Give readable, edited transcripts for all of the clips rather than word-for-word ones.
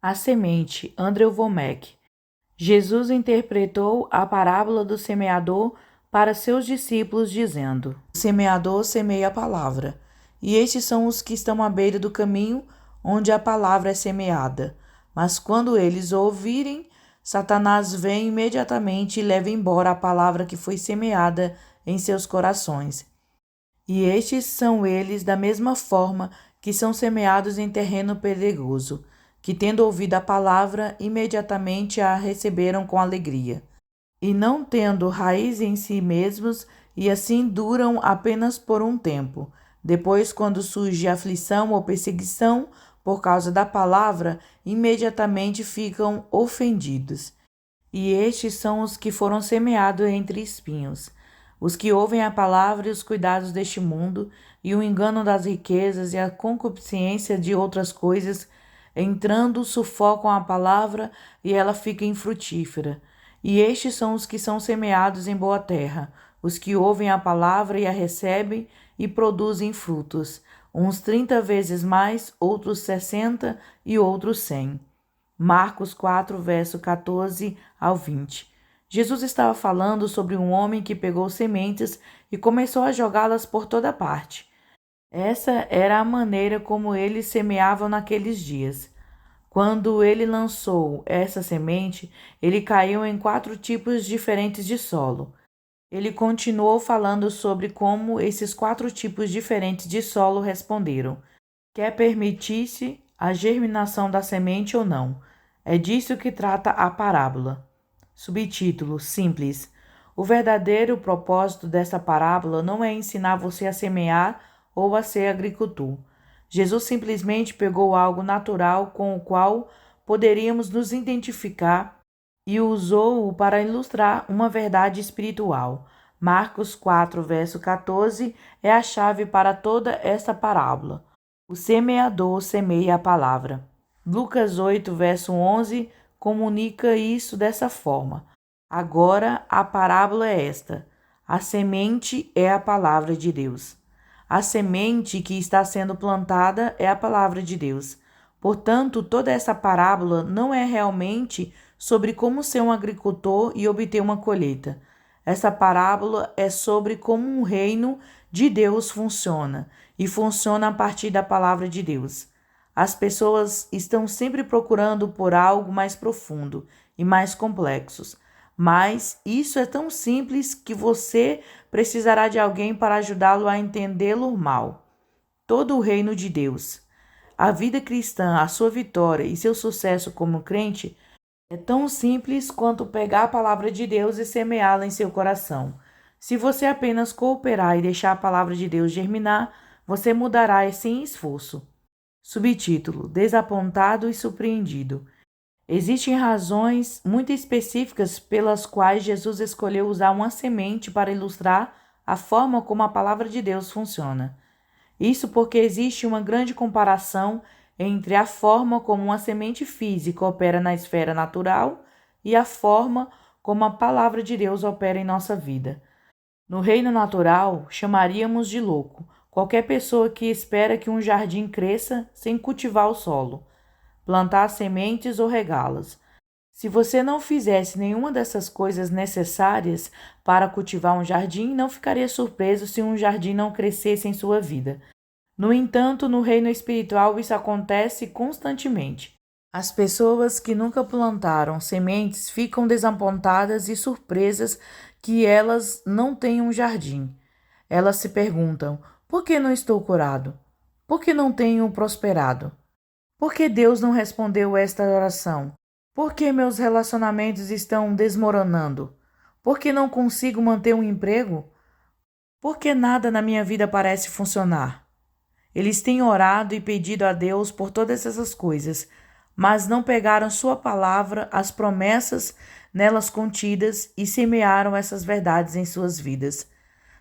A semente, Andrew Wommack. Jesus interpretou a parábola do semeador para seus discípulos, dizendo: O semeador semeia a palavra, e estes são os que estão à beira do caminho onde a palavra é semeada. Mas quando eles ouvirem, Satanás vem imediatamente e leva embora a palavra que foi semeada em seus corações. E estes são eles da mesma forma que são semeados em terreno pedregoso, que, tendo ouvido a palavra, imediatamente a receberam com alegria, e não tendo raiz em si mesmos, e assim duram apenas por um tempo. Depois, quando surge aflição ou perseguição por causa da palavra, imediatamente ficam ofendidos. E estes são os que foram semeados entre espinhos, os que ouvem a palavra e os cuidados deste mundo, e o engano das riquezas e a concupiscência de outras coisas, entrando, sufocam a palavra e ela fica infrutífera. E estes são os que são semeados em boa terra, os que ouvem a palavra e a recebem e produzem frutos, uns 30 vezes mais, outros 60 e outros 100. Marcos 4, verso 14 ao 20. Jesus estava falando sobre um homem que pegou sementes e começou a jogá-las por toda parte. Essa era a maneira como eles semeavam naqueles dias. Quando ele lançou essa semente, ele caiu em 4 tipos diferentes de solo. Ele continuou falando sobre como esses 4 tipos diferentes de solo responderam. Quer permitir-se a germinação da semente ou não? É disso que trata a parábola. Subtítulo simples. O verdadeiro propósito dessa parábola não é ensinar você a semear ou a ser agricultor. Jesus simplesmente pegou algo natural com o qual poderíamos nos identificar e usou-o para ilustrar uma verdade espiritual. Marcos 4, verso 14 é a chave para toda esta parábola. O semeador semeia a palavra. Lucas 8, verso 11 comunica isso dessa forma. Agora a parábola é esta: a semente é a palavra de Deus. A semente que está sendo plantada é a palavra de Deus. Portanto, toda essa parábola não é realmente sobre como ser um agricultor e obter uma colheita. Essa parábola é sobre como um reino de Deus funciona, e funciona a partir da palavra de Deus. As pessoas estão sempre procurando por algo mais profundo e mais complexo, mas isso é tão simples que você precisará de alguém para ajudá-lo a entendê-lo mal. Todo o reino de Deus, a vida cristã, a sua vitória e seu sucesso como crente é tão simples quanto pegar a palavra de Deus e semeá-la em seu coração. Se você apenas cooperar e deixar a palavra de Deus germinar, você mudará sem esforço. Subtítulo: Desapontado e surpreendido. Existem razões muito específicas pelas quais Jesus escolheu usar uma semente para ilustrar a forma como a palavra de Deus funciona. Isso porque existe uma grande comparação entre a forma como uma semente física opera na esfera natural e a forma como a palavra de Deus opera em nossa vida. No reino natural, chamaríamos de louco qualquer pessoa que espera que um jardim cresça sem cultivar o solo, plantar sementes ou regá-las. Se você não fizesse nenhuma dessas coisas necessárias para cultivar um jardim, não ficaria surpreso se um jardim não crescesse em sua vida. No entanto, no reino espiritual isso acontece constantemente. As pessoas que nunca plantaram sementes ficam desapontadas e surpresas que elas não têm um jardim. Elas se perguntam: por que não estou curado? Por que não tenho prosperado? Por que Deus não respondeu esta oração? Por que meus relacionamentos estão desmoronando? Por que não consigo manter um emprego? Por que nada na minha vida parece funcionar? Eles têm orado e pedido a Deus por todas essas coisas, mas não pegaram sua palavra, as promessas nelas contidas e semearam essas verdades em suas vidas.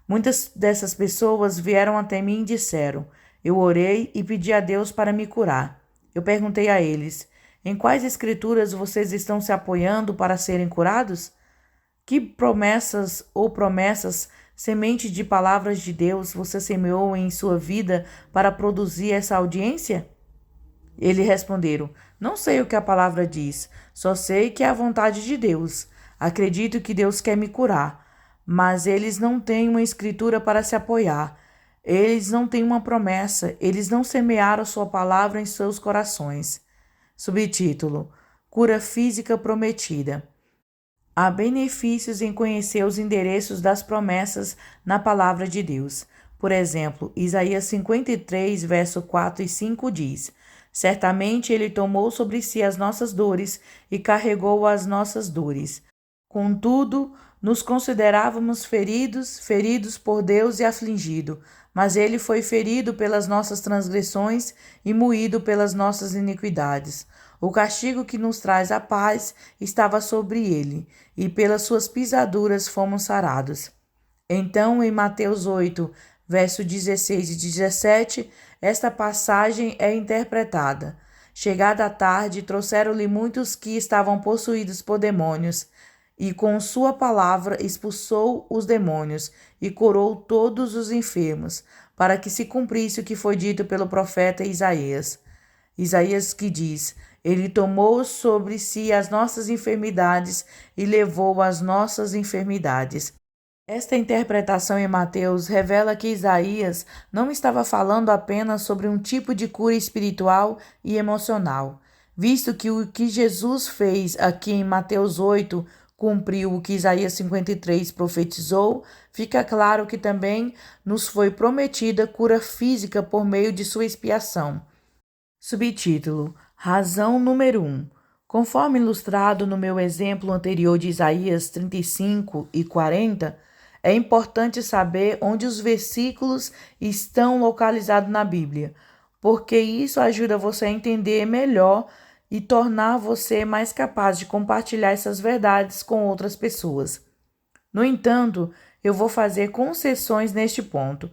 Muitas dessas pessoas vieram até mim e disseram: eu orei e pedi a Deus para me curar. Eu perguntei a eles: em quais escrituras vocês estão se apoiando para serem curados? Que promessas, semente de palavras de Deus você semeou em sua vida para produzir essa audiência? Eles responderam: Não sei o que a palavra diz, só sei que é a vontade de Deus. Acredito que Deus quer me curar, mas eles não têm uma escritura para se apoiar. Eles não têm uma promessa, eles não semearam sua palavra em seus corações. Subtítulo: Cura física prometida. Há benefícios em conhecer os endereços das promessas na palavra de Deus. Por exemplo, Isaías 53, verso 4 e 5 diz: Certamente ele tomou sobre si as nossas dores e carregou as nossas dores. Contudo, nos considerávamos feridos por Deus e afligido, mas ele foi ferido pelas nossas transgressões e moído pelas nossas iniquidades. O castigo que nos traz a paz estava sobre ele, e pelas suas pisaduras fomos sarados. Então, em Mateus 8, verso 16 e 17, esta passagem é interpretada. Chegada a tarde, trouxeram-lhe muitos que estavam possuídos por demônios, e com sua palavra expulsou os demônios e curou todos os enfermos, para que se cumprisse o que foi dito pelo profeta Isaías. Isaías que diz: Ele tomou sobre si as nossas enfermidades e levou as nossas enfermidades. Esta interpretação em Mateus revela que Isaías não estava falando apenas sobre um tipo de cura espiritual e emocional, visto que o que Jesus fez aqui em Mateus 8 cumpriu o que Isaías 53 profetizou, fica claro que também nos foi prometida cura física por meio de sua expiação. Subtítulo: Razão número 1. Conforme ilustrado no meu exemplo anterior de Isaías 35 e 40, é importante saber onde os versículos estão localizados na Bíblia, porque isso ajuda você a entender melhor e tornar você mais capaz de compartilhar essas verdades com outras pessoas. No entanto, eu vou fazer concessões neste ponto.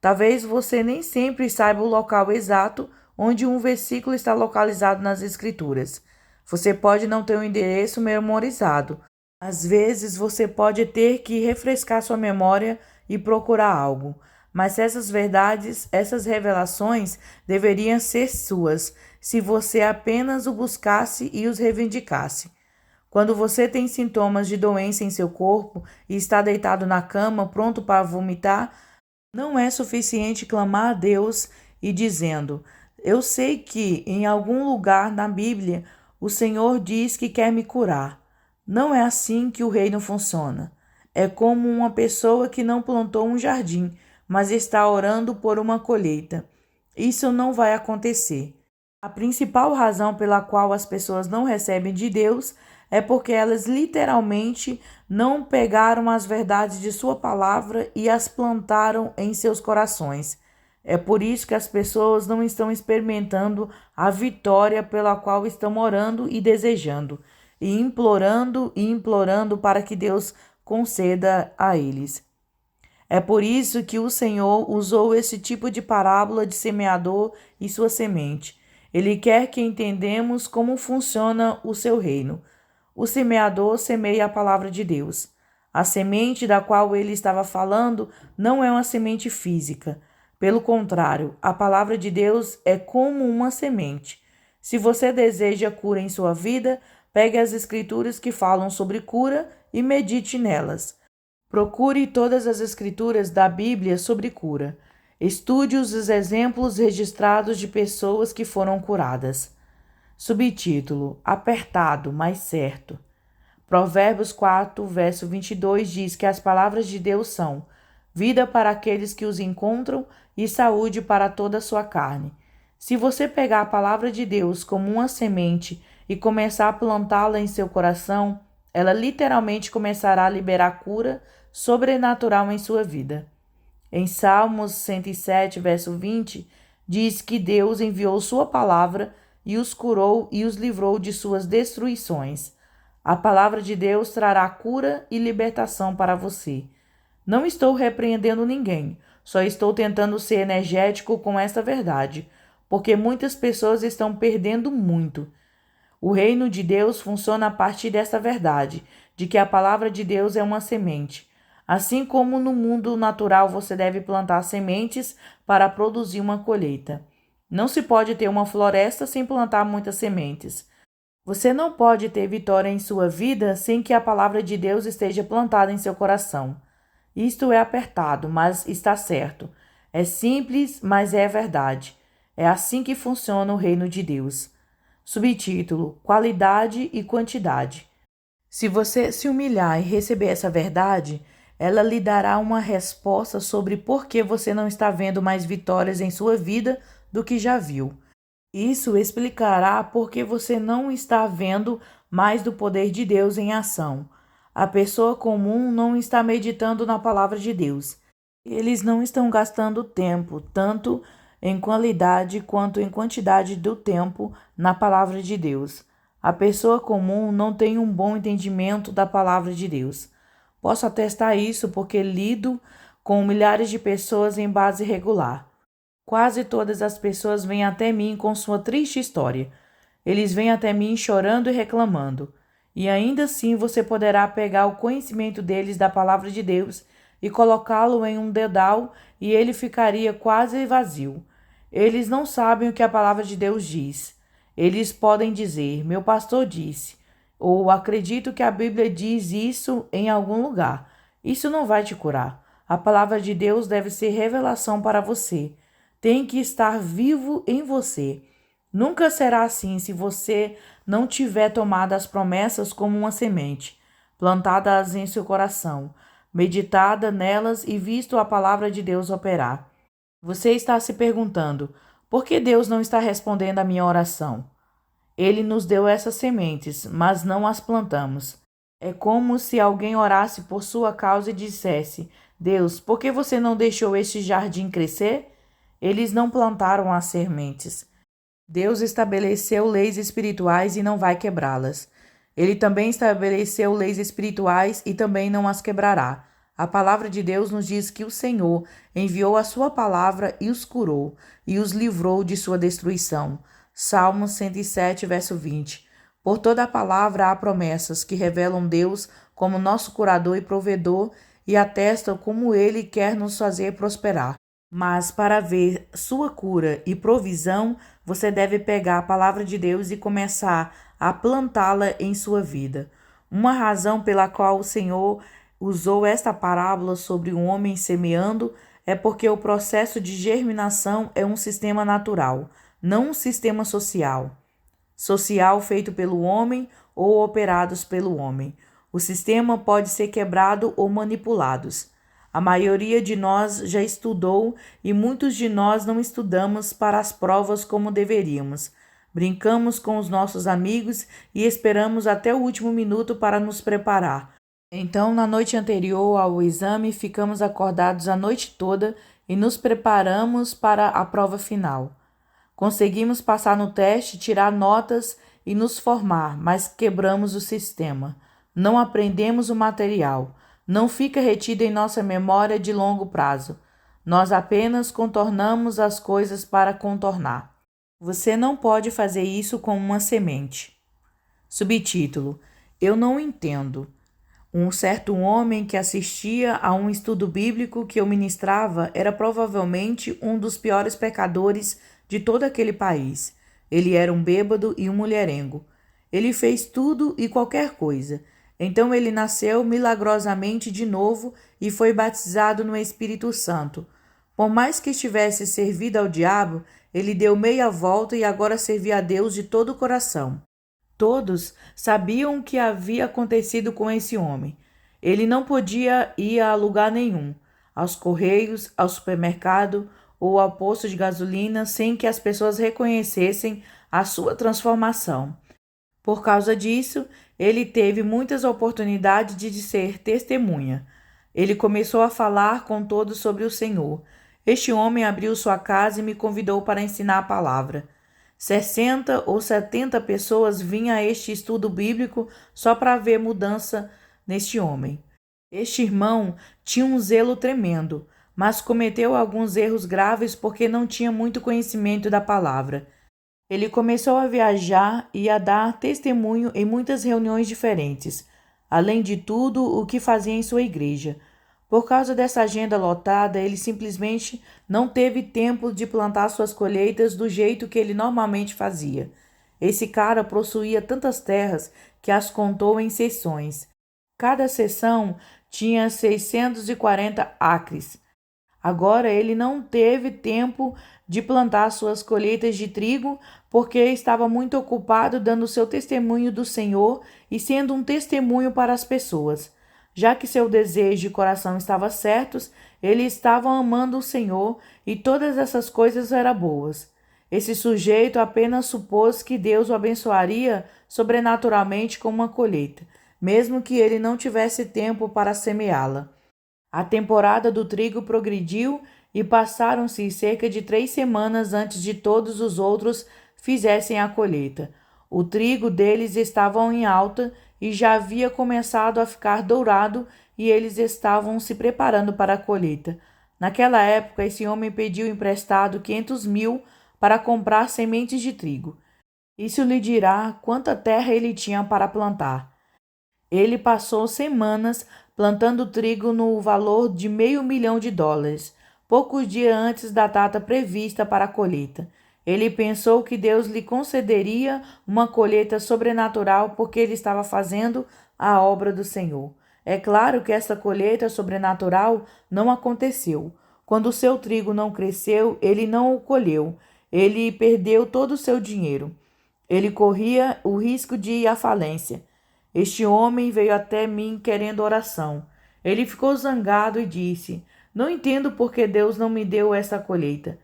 Talvez você nem sempre saiba o local exato onde um versículo está localizado nas Escrituras. Você pode não ter o endereço memorizado. Às vezes você pode ter que refrescar sua memória e procurar algo. Mas essas verdades, essas revelações deveriam ser suas, se você apenas o buscasse e os reivindicasse. Quando você tem sintomas de doença em seu corpo e está deitado na cama, pronto para vomitar, não é suficiente clamar a Deus e dizendo: Eu sei que em algum lugar na Bíblia o Senhor diz que quer me curar. Não é assim que o reino funciona. É como uma pessoa que não plantou um jardim, mas está orando por uma colheita. Isso não vai acontecer. A principal razão pela qual as pessoas não recebem de Deus é porque elas literalmente não pegaram as verdades de sua palavra e as plantaram em seus corações. É por isso que as pessoas não estão experimentando a vitória pela qual estão orando e desejando, e implorando para que Deus conceda a eles. É por isso que o Senhor usou esse tipo de parábola de semeador e sua semente. Ele quer que entendamos como funciona o seu reino. O semeador semeia a palavra de Deus. A semente da qual ele estava falando não é uma semente física. Pelo contrário, a palavra de Deus é como uma semente. Se você deseja cura em sua vida, pegue as escrituras que falam sobre cura e medite nelas. Procure todas as escrituras da Bíblia sobre cura. Estude os exemplos registrados de pessoas que foram curadas. Subtítulo: Apertado, mas certo. Provérbios 4, verso 22 diz que as palavras de Deus são vida para aqueles que os encontram e saúde para toda a sua carne. Se você pegar a palavra de Deus como uma semente e começar a plantá-la em seu coração, ela literalmente começará a liberar cura sobrenatural em sua vida. Em Salmos 107, verso 20, diz que Deus enviou sua palavra e os curou e os livrou de suas destruições. A palavra de Deus trará cura e libertação para você. Não estou repreendendo ninguém, só estou tentando ser energético com esta verdade, porque muitas pessoas estão perdendo muito. O reino de Deus funciona a partir desta verdade, de que a palavra de Deus é uma semente. Assim como no mundo natural você deve plantar sementes para produzir uma colheita. Não se pode ter uma floresta sem plantar muitas sementes. Você não pode ter vitória em sua vida sem que a palavra de Deus esteja plantada em seu coração. Isto é apertado, mas está certo. É simples, mas é verdade. É assim que funciona o reino de Deus. Subtítulo: Qualidade e quantidade. Se você se humilhar e receber essa verdade, ela lhe dará uma resposta sobre por que você não está vendo mais vitórias em sua vida do que já viu. Isso explicará por que você não está vendo mais do poder de Deus em ação. A pessoa comum não está meditando na palavra de Deus. Eles não estão gastando tempo, tanto em qualidade quanto em quantidade do tempo, na palavra de Deus. A pessoa comum não tem um bom entendimento da palavra de Deus. Posso atestar isso porque lido com milhares de pessoas em base regular. Quase todas as pessoas vêm até mim com sua triste história. Eles vêm até mim chorando e reclamando. E ainda assim você poderá pegar o conhecimento deles da palavra de Deus e colocá-lo em um dedal e ele ficaria quase vazio. Eles não sabem o que a palavra de Deus diz. Eles podem dizer, meu pastor disse, ou acredito que a Bíblia diz isso em algum lugar. Isso não vai te curar. A palavra de Deus deve ser revelação para você. Tem que estar vivo em você. Nunca será assim se você não tiver tomado as promessas como uma semente, plantadas em seu coração, meditada nelas e visto a palavra de Deus operar. Você está se perguntando, por que Deus não está respondendo à minha oração? Ele nos deu essas sementes, mas não as plantamos. É como se alguém orasse por sua causa e dissesse, Deus, por que você não deixou este jardim crescer? Eles não plantaram as sementes. Deus estabeleceu leis espirituais e não vai quebrá-las. Ele também estabeleceu leis espirituais e também não as quebrará. A palavra de Deus nos diz que o Senhor enviou a sua palavra e os curou e os livrou de sua destruição. Salmos 107, verso 20. Por toda a palavra há promessas que revelam Deus como nosso curador e provedor e atestam como Ele quer nos fazer prosperar. Mas para ver sua cura e provisão, você deve pegar a palavra de Deus e começar a plantá-la em sua vida. Uma razão pela qual o Senhor usou esta parábola sobre um homem semeando é porque o processo de germinação é um sistema natural, não um sistema social. Social feito pelo homem ou operados pelo homem. O sistema pode ser quebrado ou manipulados. A maioria de nós já estudou e muitos de nós não estudamos para as provas como deveríamos. Brincamos com os nossos amigos e esperamos até o último minuto para nos preparar. Então, na noite anterior ao exame, ficamos acordados a noite toda e nos preparamos para a prova final. Conseguimos passar no teste, tirar notas e nos formar, mas quebramos o sistema. Não aprendemos o material. Não fica retido em nossa memória de longo prazo. Nós apenas contornamos as coisas para contornar. Você não pode fazer isso com uma semente. Subtítulo: Eu não entendo. Um certo homem que assistia a um estudo bíblico que eu ministrava era provavelmente um dos piores pecadores de todo aquele país. Ele era um bêbado e um mulherengo. Ele fez tudo e qualquer coisa. Então ele nasceu milagrosamente de novo e foi batizado no Espírito Santo. Por mais que estivesse servido ao diabo, ele deu meia volta e agora servia a Deus de todo o coração. Todos sabiam o que havia acontecido com esse homem. Ele não podia ir a lugar nenhum, aos correios, ao supermercado ou ao posto de gasolina, sem que as pessoas reconhecessem a sua transformação. Por causa disso, ele teve muitas oportunidades de ser testemunha. Ele começou a falar com todos sobre o Senhor. Este homem abriu sua casa e me convidou para ensinar a palavra. 60 ou 70 pessoas vinham a este estudo bíblico só para ver mudança neste homem. Este irmão tinha um zelo tremendo, mas cometeu alguns erros graves porque não tinha muito conhecimento da palavra. Ele começou a viajar e a dar testemunho em muitas reuniões diferentes, além de tudo o que fazia em sua igreja. Por causa dessa agenda lotada, ele simplesmente não teve tempo de plantar suas colheitas do jeito que ele normalmente fazia. Esse cara possuía tantas terras que as contou em seções. Cada seção tinha 640 acres. Agora ele não teve tempo de plantar suas colheitas de trigo, porque estava muito ocupado dando seu testemunho do Senhor e sendo um testemunho para as pessoas. Já que seu desejo de coração estava certos, ele estava amando o Senhor e todas essas coisas eram boas. Esse sujeito apenas supôs que Deus o abençoaria sobrenaturalmente com uma colheita, mesmo que ele não tivesse tempo para semeá-la. A temporada do trigo progrediu e passaram-se cerca de 3 semanas antes de todos os outros fizessem a colheita. O trigo deles estava em alta e já havia começado a ficar dourado e eles estavam se preparando para a colheita. Naquela época, esse homem pediu emprestado 500.000 para comprar sementes de trigo. Isso lhe dirá quanta terra ele tinha para plantar. Ele passou semanas plantando trigo no valor de $500.000, poucos dias antes da data prevista para a colheita. Ele pensou que Deus lhe concederia uma colheita sobrenatural porque ele estava fazendo a obra do Senhor. É claro que essa colheita sobrenatural não aconteceu. Quando o seu trigo não cresceu, ele não o colheu. Ele perdeu todo o seu dinheiro. Ele corria o risco de ir à falência. Este homem veio até mim querendo oração. Ele ficou zangado e disse: Não entendo por que Deus não me deu essa colheita.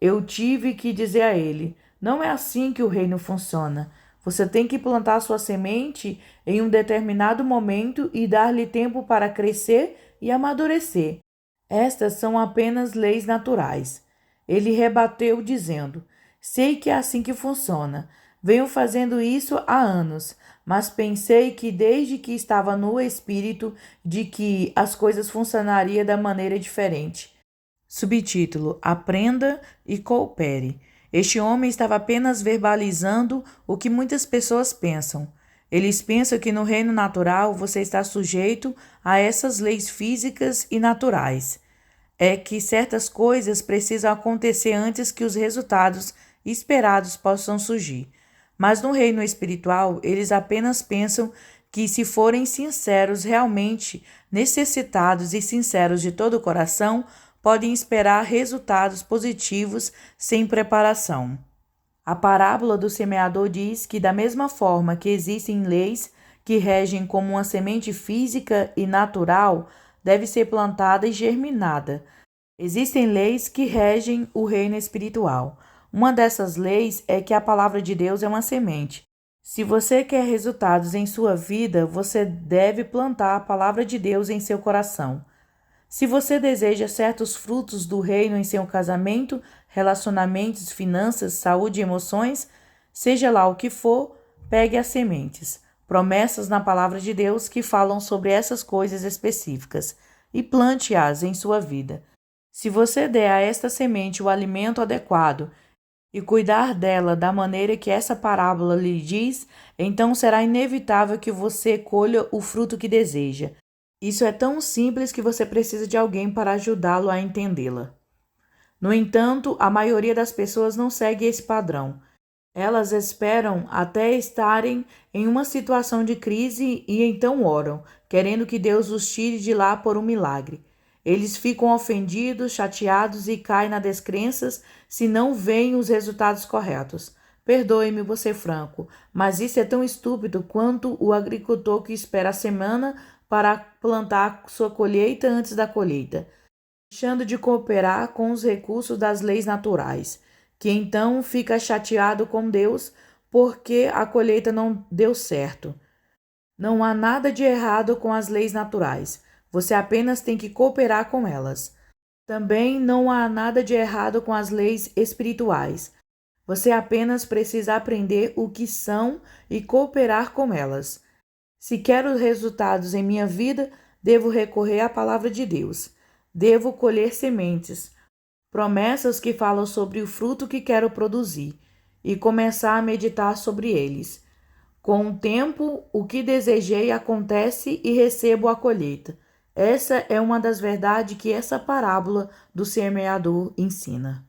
Eu tive que dizer a ele: Não é assim que o reino funciona. Você tem que plantar sua semente em um determinado momento e dar-lhe tempo para crescer e amadurecer. Estas são apenas leis naturais. Ele rebateu, dizendo: Sei que é assim que funciona. Venho fazendo isso há anos, mas pensei que desde que estava no espírito de que as coisas funcionariam da maneira diferente. Subtítulo: Aprenda e coopere. Este homem estava apenas verbalizando o que muitas pessoas pensam. Eles pensam que no reino natural você está sujeito a essas leis físicas e naturais. É que certas coisas precisam acontecer antes que os resultados esperados possam surgir. Mas no reino espiritual, eles apenas pensam que, se forem sinceros, realmente necessitados e sinceros de todo o coração, podem esperar resultados positivos sem preparação. A parábola do semeador diz que, da mesma forma que existem leis que regem como uma semente física e natural, deve ser plantada e germinada, existem leis que regem o reino espiritual. Uma dessas leis é que a palavra de Deus é uma semente. Se você quer resultados em sua vida, você deve plantar a palavra de Deus em seu coração. Se você deseja certos frutos do reino em seu casamento, relacionamentos, finanças, saúde e emoções, seja lá o que for, pegue as sementes, promessas na palavra de Deus que falam sobre essas coisas específicas, e plante-as em sua vida. Se você der a esta semente o alimento adequado e cuidar dela da maneira que essa parábola lhe diz, então será inevitável que você colha o fruto que deseja. Isso é tão simples que você precisa de alguém para ajudá-lo a entendê-la. No entanto, a maioria das pessoas não segue esse padrão. Elas esperam até estarem em uma situação de crise e então oram, querendo que Deus os tire de lá por um milagre. Eles ficam ofendidos, chateados e caem na descrença se não veem os resultados corretos. Perdoe-me, vou ser franco, mas isso é tão estúpido quanto o agricultor que espera a semana para plantar sua colheita antes da colheita, deixando de cooperar com os recursos das leis naturais, que então fica chateado com Deus porque a colheita não deu certo. Não há nada de errado com as leis naturais. Você apenas tem que cooperar com elas. Também não há nada de errado com as leis espirituais. Você apenas precisa aprender o que são e cooperar com elas. Se quero resultados em minha vida, devo recorrer à palavra de Deus. Devo colher sementes, promessas que falam sobre o fruto que quero produzir, e começar a meditar sobre eles. Com o tempo, o que desejei acontece e recebo a colheita. Essa é uma das verdades que essa parábola do semeador ensina.